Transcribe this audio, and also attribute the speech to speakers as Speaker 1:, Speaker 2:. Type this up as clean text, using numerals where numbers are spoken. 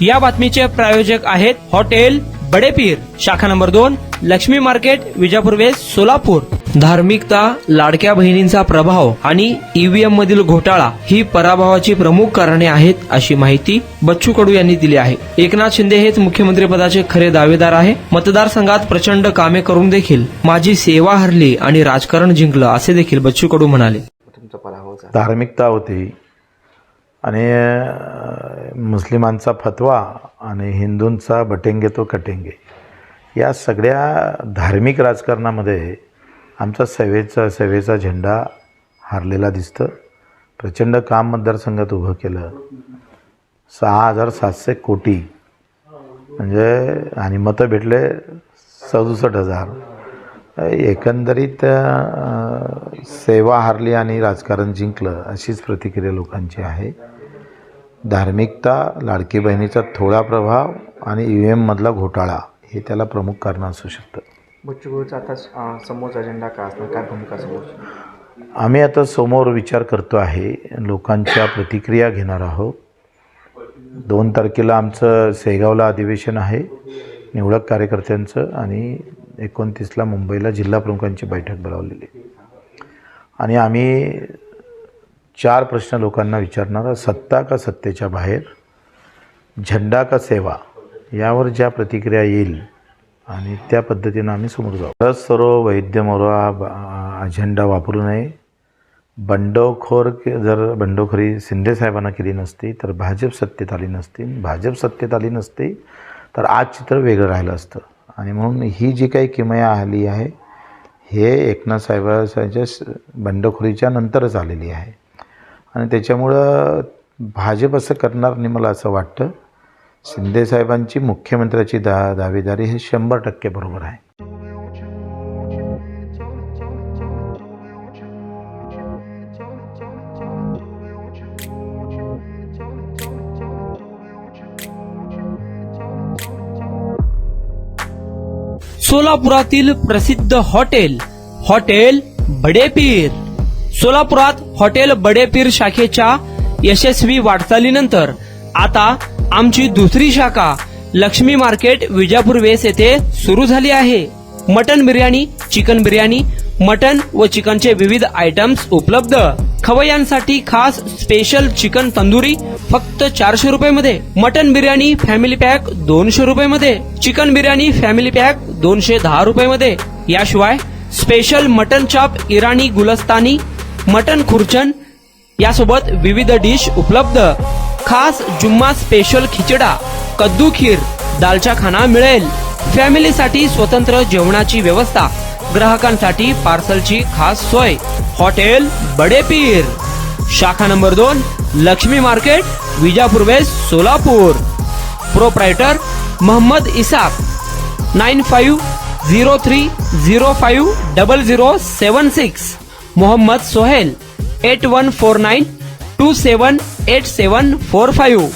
Speaker 1: या बातमीचे प्रायोजक आहेत हॉटेल बडेपीर, शाखा number 2, Laxmi market, Vijapur west, Solapur. धार्मिकता, लाडक्या बहिणींचा प्रभाव आणि ईव्हीएम मधील घोटाळा ही पराभवाची प्रमुख कारणे आहेत, अशी माहिती बच्चू कडू यांनी दिली आहे. एकनाथ शिंदे हेच मुख्यमंत्री पदाचे खरे दावेदार आहे. मतदारसंघात प्रचंड कामे करून देखील माझी सेवा हरली आणि राजकारण जिंकलं, असे देखील बच्चू कडू म्हणाले.
Speaker 2: धार्मिकता होती आणि मुस्लिमांचा फतवा आणि हिंदूंचा बटेंगे तो कटेंगे, या सगळ्या धार्मिक राजकारणामध्ये आमचा सेवेचा झेंडा हारलेला दिसतं. प्रचंड काम मतदारसंघात उभं केलं, 6,700 कोटी म्हणजे, आणि मतं भेटले 67,000. एकंदरीत सेवा हारली आणि राजकारण जिंकलं, अशीच प्रतिक्रिया लोकांची आहे. धार्मिकता, लाडकी बहिणीचा थोडा प्रभाव आणि ईव्हीएम मधला घोटाळा हे त्याला प्रमुख कारण असू शकतं.
Speaker 3: बच्चू कडूचा आता समोरचा अजेंडा काय असणार, काय भूमिका समोर?
Speaker 2: आम्ही आता समोर विचार करतो आहे, लोकांच्या प्रतिक्रिया घेणार आहोत. 2 तारखेला आमचं शेगावला अधिवेशन आहे निवडक कार्यकर्त्यांचं, आणि 29ला मुंबईला जिल्हा प्रमुखांची बैठक बोलावलेली, आणि आम्ही 4 प्रश्न लोकांना विचारणार. सत्ता का सत्तेच्या बाहेर, झेंडा का सेवा, यावर ज्या प्रतिक्रिया येईल आणि त्या पद्धतीनं आम्ही समोर जाऊ. रस सरो वैद्य मोरो हा अजेंडा वापरू नये. जर बंडखोरी शिंदे साहेबांना केली नसती तर भाजप सत्तेत आली नसती. भाजप सत्तेत आली नसती तर आज चित्र वेगळं राहिलं असतं. आणि म्हणून ही जी काही किमया आली आहे हे एकनाथ साहेबांच्या बंडखोरीच्या नंतरच आलेली आहे, आणि त्याच्यामुळं भाजप असं करणार नाही मला असं वाटतं. शिंदे साहेबांची मुख्यमंत्र्याची दावेदारी हे 100% बरोबर आहे.
Speaker 1: सोलापुरातील प्रसिद्ध हॉटेल बडेपीर. सोलापुरात हॉटेल बडेपीर शाखेच्या यशस्वी वाटचालीनंतर आता आमची दुसरी शाखा लक्ष्मी मार्केट, विजापूर वेस्ट येथे सुरू झाली आहे. Mutton biryani, chicken biryani, mutton व चिकनचे विविध आयटम्स उपलब्ध. खवय्यांसाठी खास स्पेशल चिकन तंदुरी फक्त 400 रुपये मध्ये. मटन बिर्याणी फॅमिली पॅक 200 रुपये मध्ये. चिकन बिर्याणी फॅमिली पॅक 210 रुपये मध्ये. याशिवाय स्पेशल मटन चॉप, इराणी गुलस्तानी, मटन खुर्चन यासोबत विविध डिश उपलब्ध. खास जुम्मा स्पेशल खिचडा, कद्दू खीर, दालचा खाना मिळेल. फॅमिलीसाठी स्वतंत्र जेवणाची व्यवस्था, ग्राहकांसाठी पार्सलची खास सोय. हॉटेल बडेपीर, शाखा number 2, Laxmi market, Vijapur west, Solapur. Proprietor Mohammed Isaq. 9503050076. Mohammed Sohail. 8149278745.